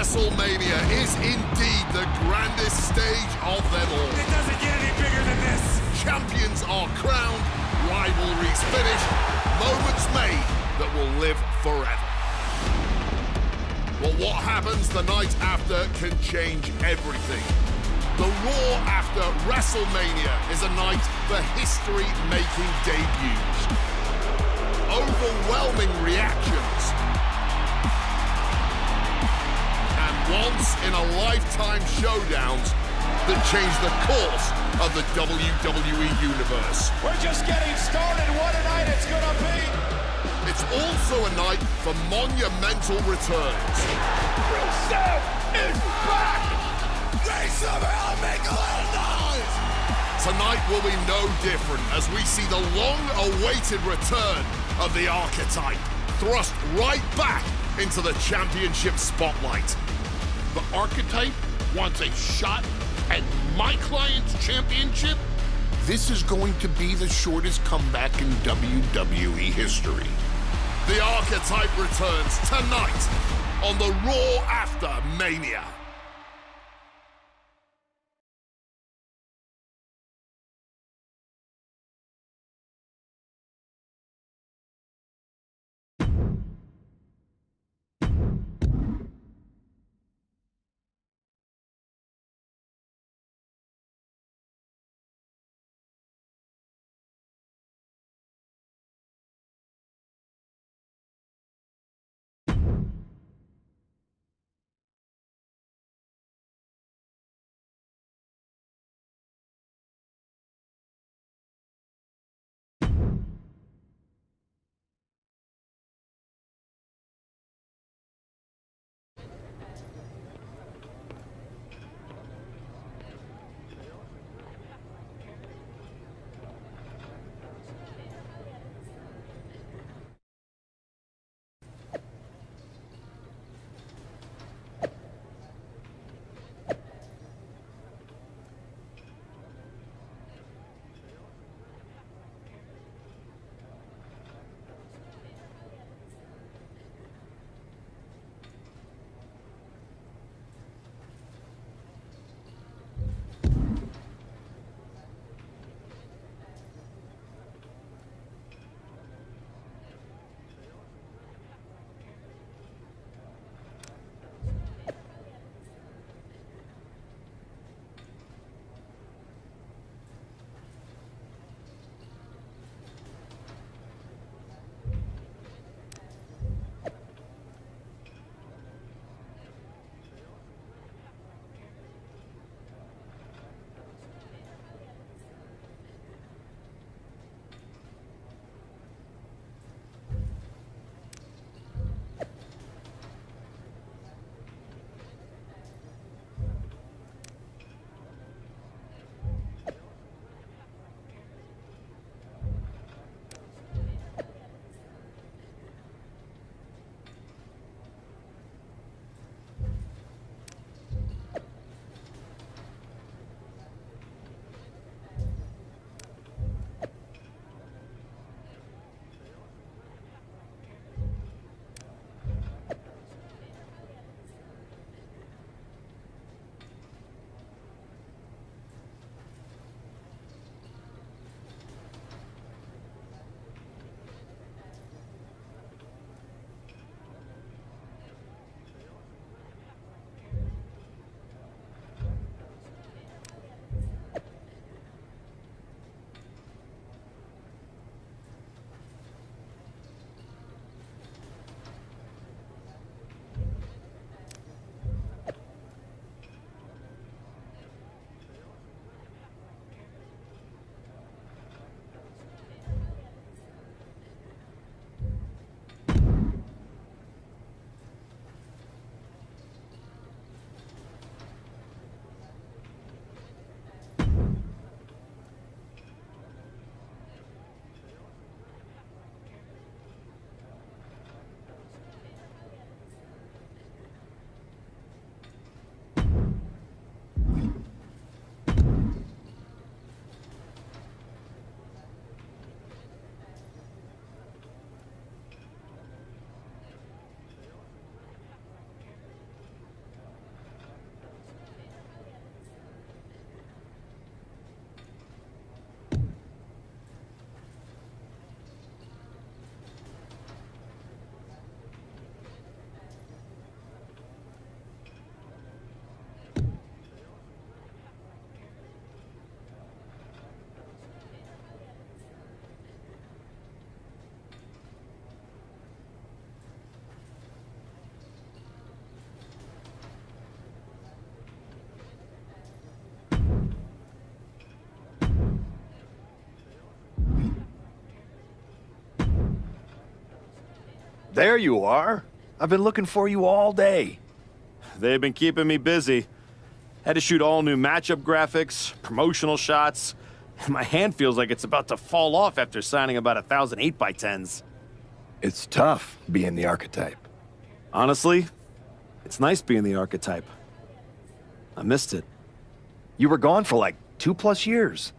WrestleMania is indeed the grandest stage of them all. It doesn't get any bigger than this. Champions are crowned, rivalries finished, moments made that will live forever. Well, what happens the night after can change everything. The Raw after WrestleMania is a night for history-making debuts. Overwhelming reactions. And once-in-a-lifetime showdowns that change the course of the WWE Universe. We're just getting started. What a night it's gonna be. It's also a night for monumental returns. Rusev is back! They somehow make a little noise! Tonight will be no different as we see the long-awaited return of the Archetype, thrust right back into the championship spotlight. The Archetype wants a shot at my client's championship? This is going to be the shortest comeback in WWE history. The Archetype returns tonight on the Raw after Mania. There you are. I've been looking for you all day. They've been keeping me busy. Had to shoot all new matchup graphics, promotional shots. My hand feels like it's about to fall off after signing about 1,000 8x10s. It's tough being the archetype. Honestly, it's nice being the archetype. I missed it. You were gone for like 2+ years.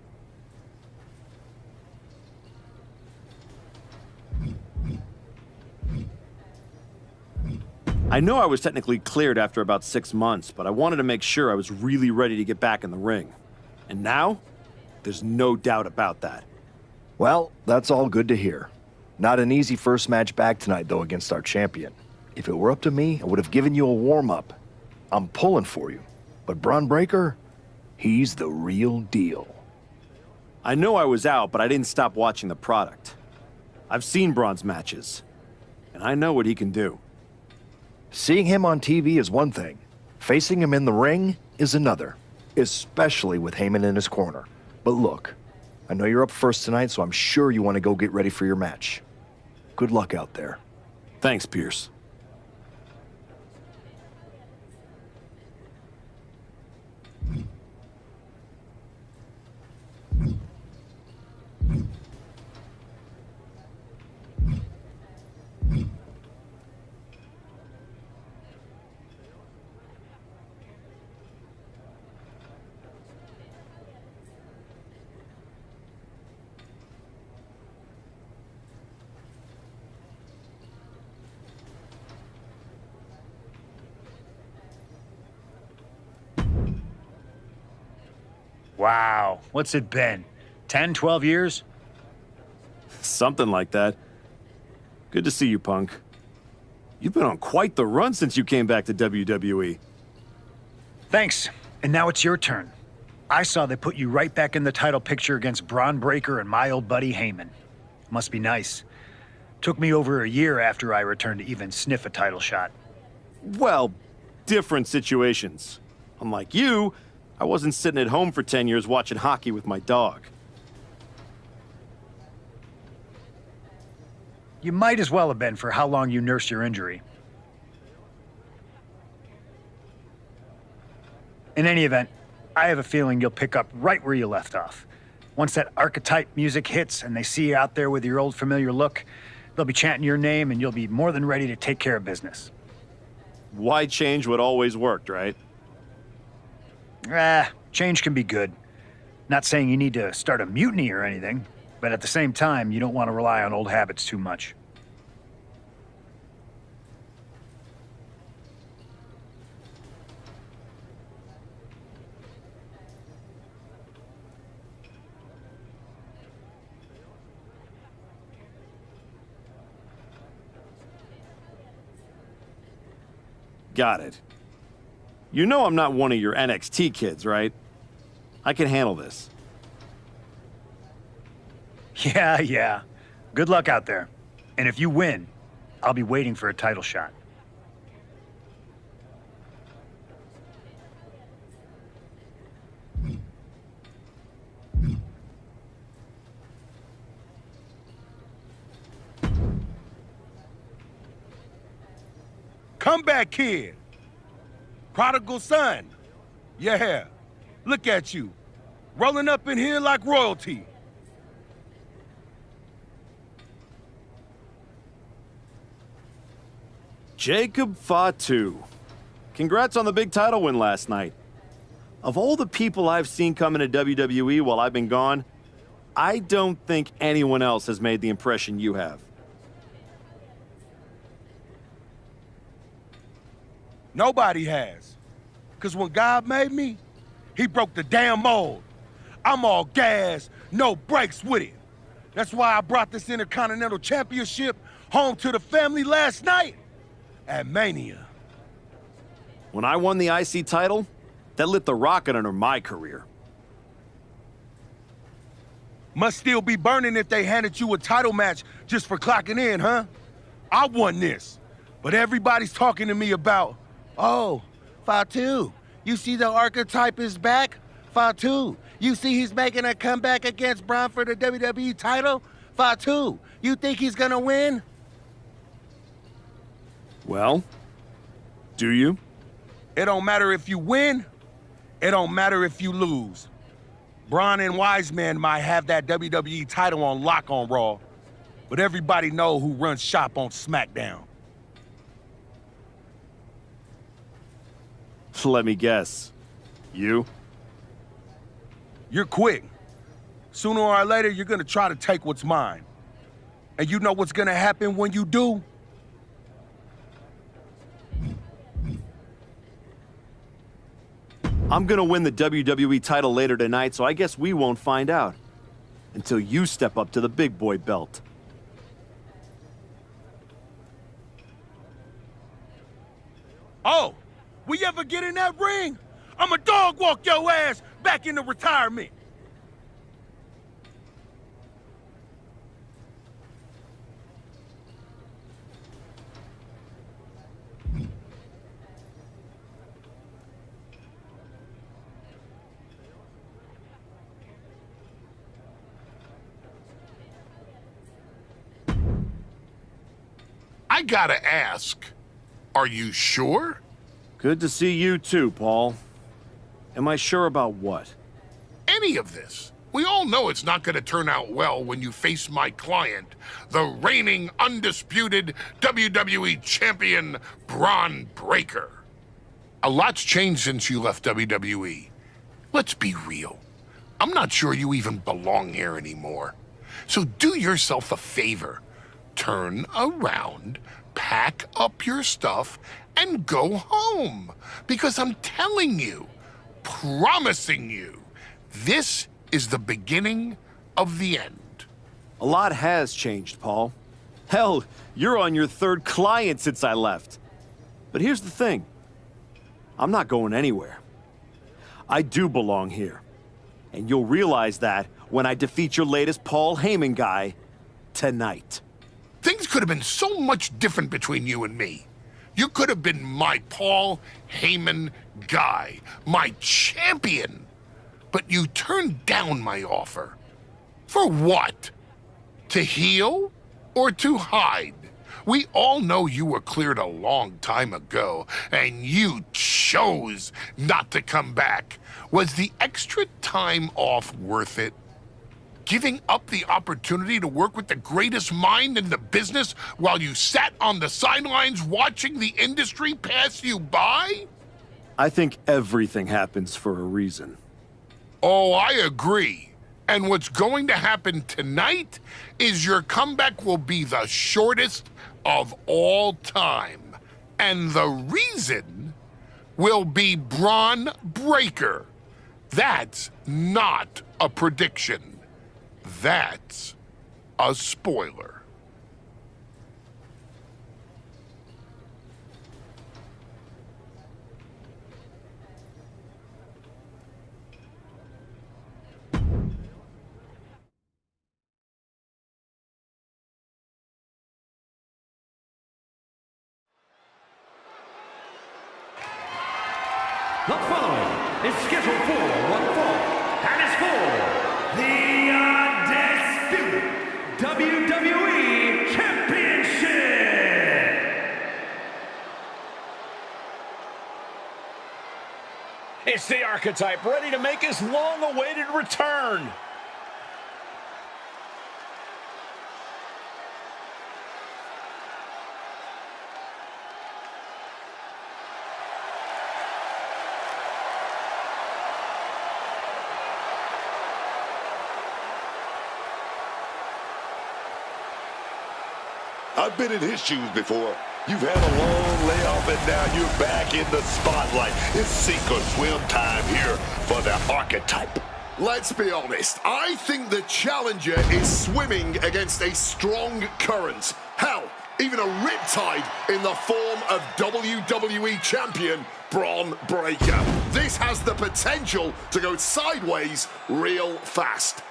I know I was technically cleared after about 6 months, but I wanted to make sure I was really ready to get back in the ring. And now, there's no doubt about that. Well, that's all good to hear. Not an easy first match back tonight, though, against our champion. If it were up to me, I would have given you a warm-up. I'm pulling for you. But Braun Breaker, he's the real deal. I know I was out, but I didn't stop watching the product. I've seen Braun's matches, and I know what he can do. Seeing him on TV is one thing. Facing him in the ring is another, especially with Heyman in his corner. But look, I know you're up first tonight, so I'm sure you want to go get ready for your match. Good luck out there. Thanks, Pierce. Wow, what's it been? 10, 12 years? Something like that. Good to see you, Punk. You've been on quite the run since you came back to WWE. Thanks, and now it's your turn. I saw they put you right back in the title picture against Braun Breaker and my old buddy Heyman. Must be nice. Took me over a year after I returned to even sniff a title shot. Well, different situations. Unlike you, I wasn't sitting at home for 10 years watching hockey with my dog. You might as well have been for how long you nursed your injury. In any event, I have a feeling you'll pick up right where you left off. Once that archetype music hits and they see you out there with your old familiar look, they'll be chanting your name and you'll be more than ready to take care of business. Why change what always worked, right? Change can be good. Not saying you need to start a mutiny or anything, but at the same time, you don't want to rely on old habits too much. Got it. You know I'm not one of your NXT kids, right? I can handle this. Yeah. Good luck out there. And if you win, I'll be waiting for a title shot. Comeback kid. Prodigal son. Yeah. Look at you. Rolling up in here like royalty. Jacob Fatu. Congrats on the big title win last night. Of all the people I've seen come into WWE while I've been gone, I don't think anyone else has made the impression you have. Nobody has. Because when God made me, he broke the damn mold. I'm all gas, no brakes with it. That's why I brought this Intercontinental Championship home to the family last night at Mania. When I won the IC title, that lit the rocket under my career. Must still be burning if they handed you a title match just for clocking in, huh? I won this, but everybody's talking to me about, oh, Fatu, you see the archetype is back? Fatu, you see he's making a comeback against Braun for the WWE title? Fatu, you think he's gonna win? Well, do you? It don't matter if you win, it don't matter if you lose. Braun and Wiseman might have that WWE title on lock on Raw, but everybody know who runs shop on SmackDown. Let me guess. You? You're quick. Sooner or later, you're gonna try to take what's mine. And you know what's gonna happen when you do? I'm gonna win the WWE title later tonight, so I guess we won't find out. Until you step up to the big boy belt. Oh, we ever get in that ring? I'ma dog walk your ass back into retirement. I gotta ask, are you sure? Good to see you too, Paul. Am I sure about what? Any of this. We all know it's not gonna turn out well when you face my client, the reigning, undisputed WWE Champion, Braun Breaker. A lot's changed since you left WWE. Let's be real. I'm not sure you even belong here anymore. So do yourself a favor. Turn around, pack up your stuff, and go home. Because I'm telling you, promising you, this is the beginning of the end. A lot has changed, Paul. Hell, you're on your third client since I left. But here's the thing. I'm not going anywhere. I do belong here. And you'll realize that when I defeat your latest Paul Heyman guy tonight. Things could have been so much different between you and me. You could have been my Paul Heyman guy, my champion. But you turned down my offer. For what? To heal or to hide? We all know you were cleared a long time ago, and you chose not to come back. Was the extra time off worth it? Giving up the opportunity to work with the greatest mind in the business while you sat on the sidelines watching the industry pass you by? I think everything happens for a reason. Oh, I agree. And what's going to happen tonight is your comeback will be the shortest of all time. And the reason will be Braun Breaker. That's not a prediction. That's a spoiler. The following is scheduled for one fall and is for the undisputed WWE Championship. It's the Archetype ready to make his long-awaited return. I've been in his shoes before. You've had a long layoff and now you're back in the spotlight. It's sink or swim time here for the Archetype. Let's be honest, I think the challenger is swimming against a strong current. Hell, even a riptide in the form of WWE Champion Braun Breaker. This has the potential to go sideways real fast.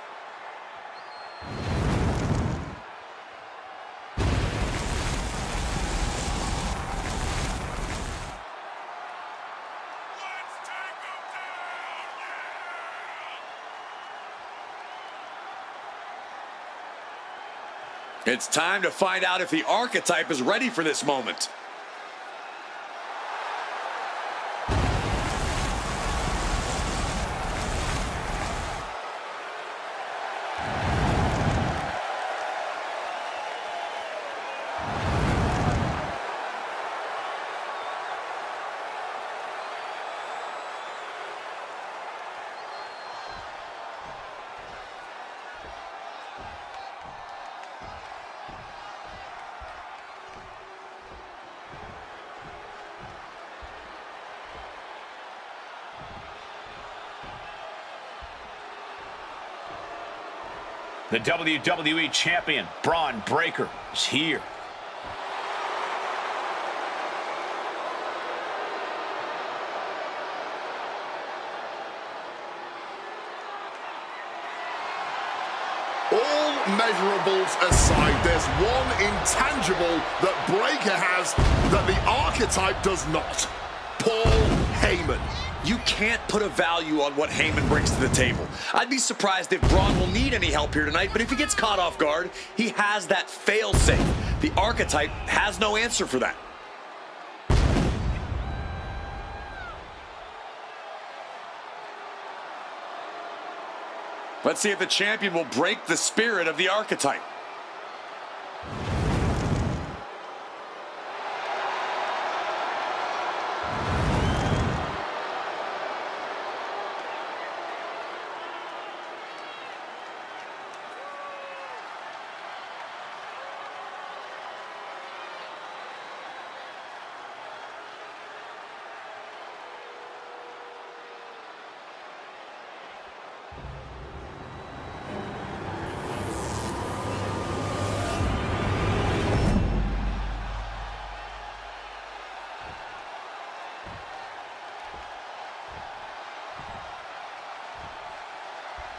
It's time to find out if the Archetype is ready for this moment. The WWE Champion, Braun Breaker, is here. All measurables aside, there's one intangible that Breaker has that the Archetype does not. Paul Heyman. You can't put a value on what Heyman brings to the table. I'd be surprised if Braun will need any help here tonight, but if he gets caught off guard, he has that fail-safe. The Archetype has no answer for that. Let's see if the champion will break the spirit of the Archetype.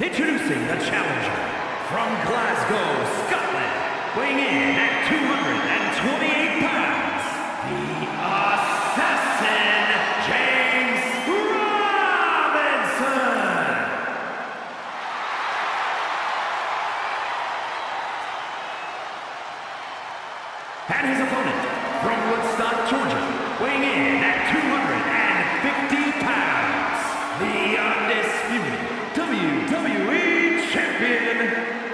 Introducing the challenger from Glasgow, Scotland, weighing in at 228 pounds, the Assassin, James Robinson. And his opponent from Woodstock, Georgia, weighing in at 250 pounds, the undisputed WWE Champion,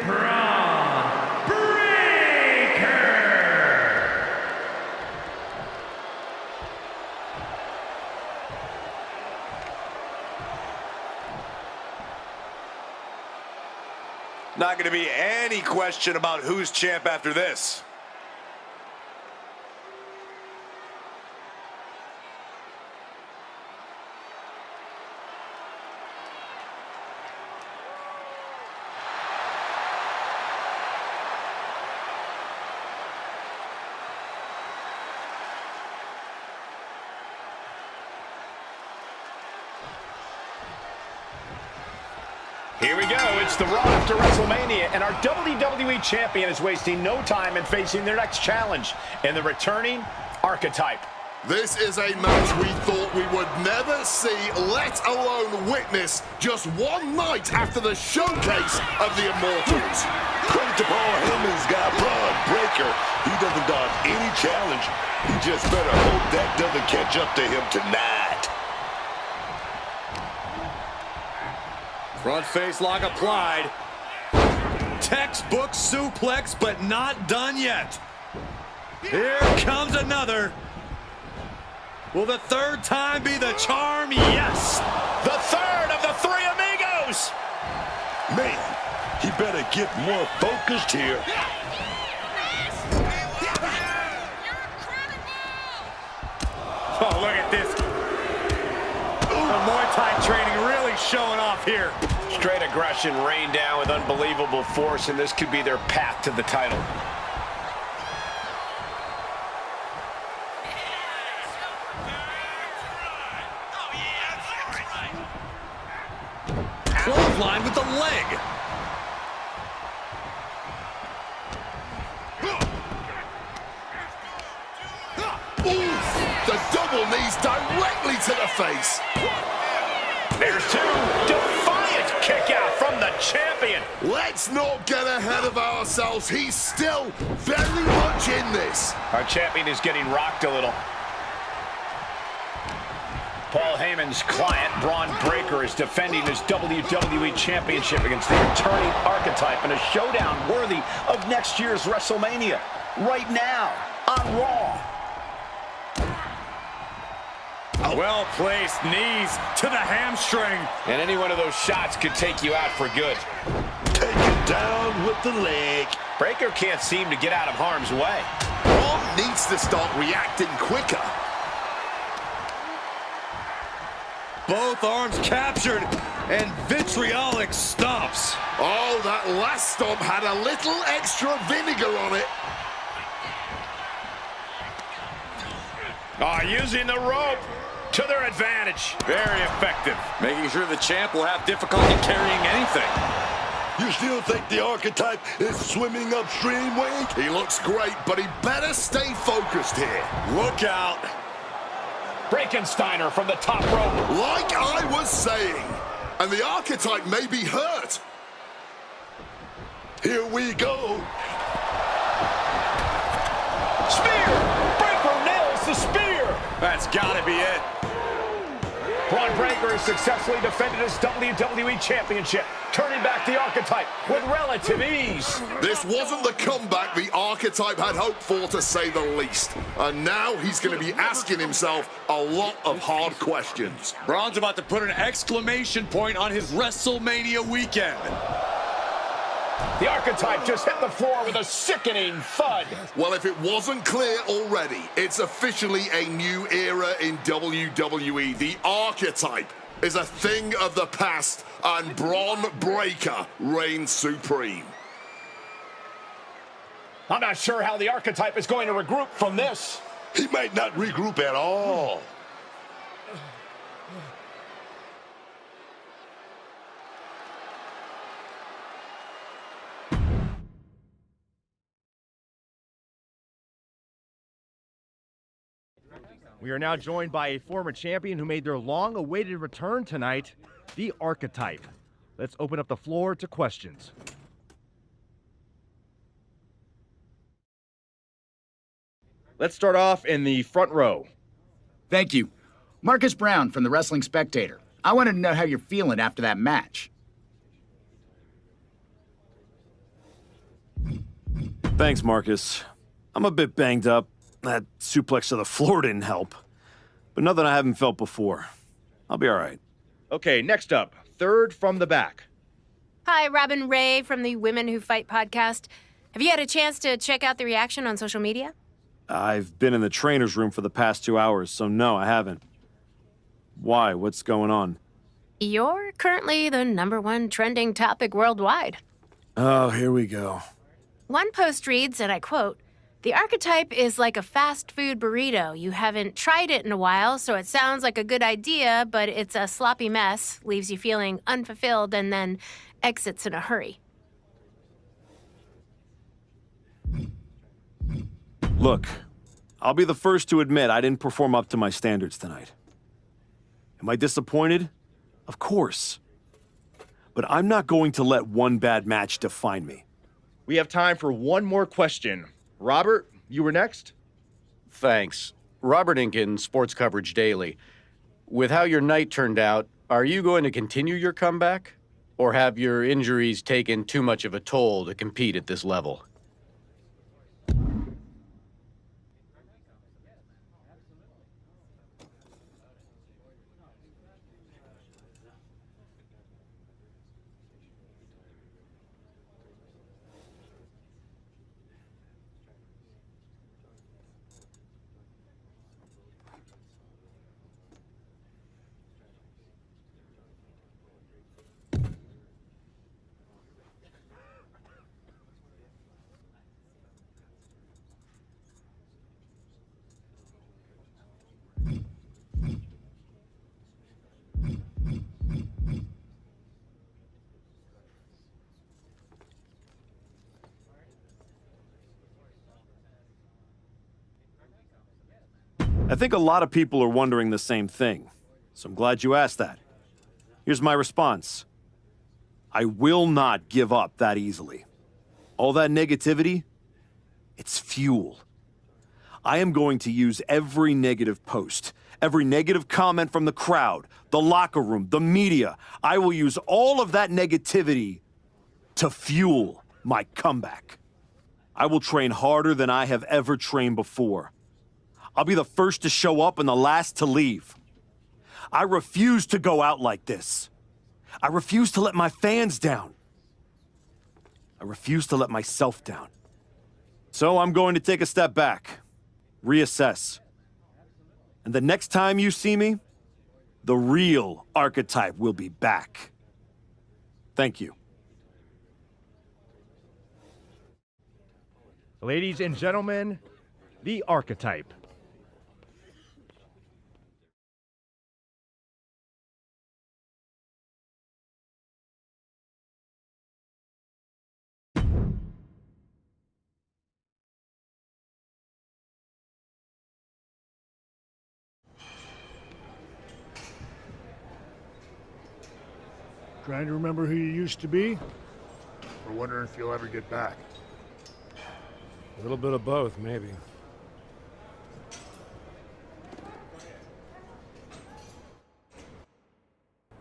Braun Breaker. Not going to be any question about who's champ after this. Here we go. It's the Raw after WrestleMania, and our WWE Champion is wasting no time in facing their next challenge in the returning Archetype. This is a match we thought we would never see, let alone witness, just one night after the showcase of the Immortals. Credit to Paul Heyman's guy, Braun Breaker. He doesn't dodge any challenge. He just better hope that doesn't catch up to him tonight. Front face lock applied. Textbook suplex, but not done yet. Here comes another. Will the third time be the charm? Yes. The third of the three amigos. Man, he better get more focused here. Oh, look at this. The Muay Thai training really showing off here. Straight aggression rained down with unbelievable force, and this could be their path to the title. Clothesline with the leg. Oof! The double knees directly to the face. There's two. Defiant kick out from the champion. Let's not get ahead of ourselves. He's still very much in this. Our champion is getting rocked a little. Paul Heyman's client, Braun Breaker, is defending his WWE Championship against the returning Archetype in a showdown worthy of next year's WrestleMania. Right now, on Raw. Well-placed knees to the hamstring. And any one of those shots could take you out for good. Take it down with the leg. Breaker can't seem to get out of harm's way. Braun needs to start reacting quicker. Both arms captured. and vitriolic stomps. Oh, that last stomp had a little extra vinegar on it. Using the rope to their advantage. Very effective. Making sure the champ will have difficulty carrying anything. You still think the Archetype is swimming upstream, Wade? He looks great, but he better stay focused here. Look out. Frankensteiner from the top rope. Like I was saying, and the Archetype may be hurt. Here we go. Spear! Breaker nails the spear! That's gotta be it. Braun Breaker has successfully defended his WWE Championship, turning back the Archetype with relative ease. This wasn't the comeback the Archetype had hoped for, to say the least. And now he's going to be asking himself a lot of hard questions. Braun's about to put an exclamation point on his WrestleMania weekend. The Archetype just hit the floor with a sickening thud. Well, if it wasn't clear already, it's officially a new era in WWE. The Archetype is a thing of the past, and Braun Breaker reigns supreme. I'm not sure how the Archetype is going to regroup from this. He might not regroup at all. We are now joined by a former champion who made their long-awaited return tonight, the Archetype. Let's open up the floor to questions. Let's start off in the front row. Thank you. Marcus Brown from the Wrestling Spectator. I wanted to know how you're feeling after that match. Thanks, Marcus. I'm a bit banged up. That suplex to the floor didn't help. But nothing I haven't felt before. I'll be all right. Okay, next up, third from the back. Hi, Robin Ray from the Women Who Fight podcast. Have you had a chance to check out the reaction on social media? I've been in the trainer's room for the past 2 hours, so no, I haven't. Why? What's going on? You're currently the #1 trending topic worldwide. Oh, here we go. One post reads, and I quote, "The Archetype is like a fast food burrito. You haven't tried it in a while, so it sounds like a good idea, but it's a sloppy mess, leaves you feeling unfulfilled, and then exits in a hurry." Look, I'll be the first to admit I didn't perform up to my standards tonight. Am I disappointed? Of course. But I'm not going to let one bad match define me. We have time for one more question. Robert, you were next? Thanks. Robert Inkin, Sports Coverage Daily. With how your night turned out, are you going to continue your comeback? Or have your injuries taken too much of a toll to compete at this level? I think a lot of people are wondering the same thing, so I'm glad you asked that. Here's my response. I will not give up that easily. All that negativity, it's fuel. I am going to use every negative post, every negative comment from the crowd, the locker room, the media. I will use all of that negativity to fuel my comeback. I will train harder than I have ever trained before. I'll be the first to show up and the last to leave. I refuse to go out like this. I refuse to let my fans down. I refuse to let myself down. So I'm going to take a step back, reassess. And the next time you see me, the real Archetype will be back. Thank you. Ladies and gentlemen, the Archetype. Trying to remember who you used to be? Or wondering if you'll ever get back? A little bit of both, maybe.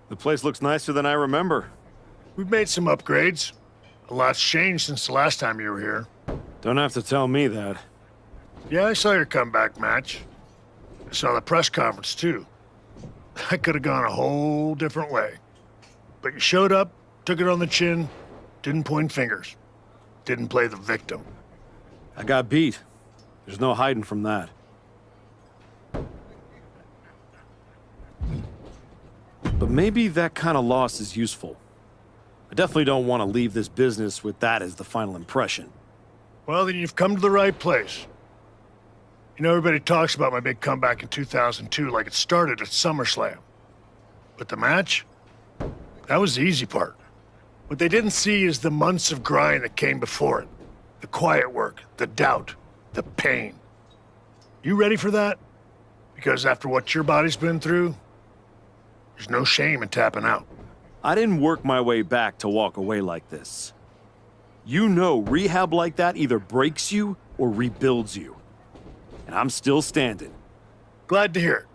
The place looks nicer than I remember. We've made some upgrades. A lot's changed since the last time you were here. Don't have to tell me that. Yeah, I saw your comeback match. I saw the press conference, too. That could have gone a whole different way. But you showed up, took it on the chin, didn't point fingers, didn't play the victim. I got beat. There's no hiding from that. But maybe that kind of loss is useful. I definitely don't want to leave this business with that as the final impression. Well, then you've come to the right place. You know, everybody talks about my big comeback in 2002 like it started at SummerSlam. But the match? That was the easy part. What they didn't see is the months of grind that came before it. The quiet work, the doubt, the pain. You ready for that? Because after what your body's been through, there's no shame in tapping out. I didn't work my way back to walk away like this. You know, rehab like that either breaks you or rebuilds you. And I'm still standing. Glad to hear it.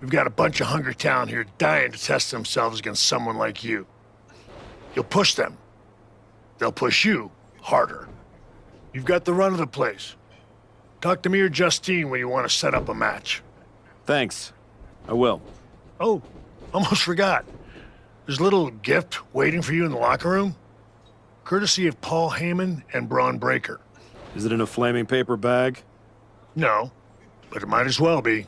We've got a bunch of hungry talent here dying to test themselves against someone like you. You'll push them. They'll push you harder. You've got the run of the place. Talk to me or Justine when you want to set up a match. Thanks. I will. Oh, almost forgot. There's a little gift waiting for you in the locker room. Courtesy of Paul Heyman and Braun Breaker. Is it in a flaming paper bag? No, but it might as well be.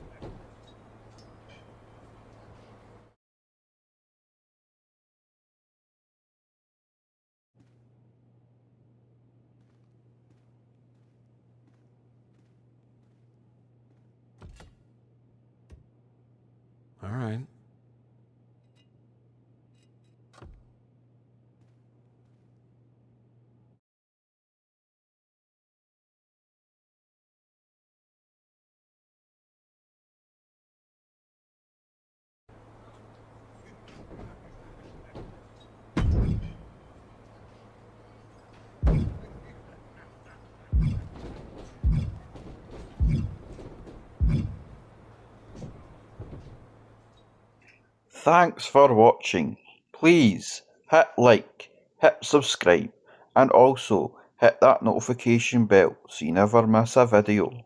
All right. Thanks for watching. Please hit like, hit subscribe, and also hit that notification bell so you never miss a video.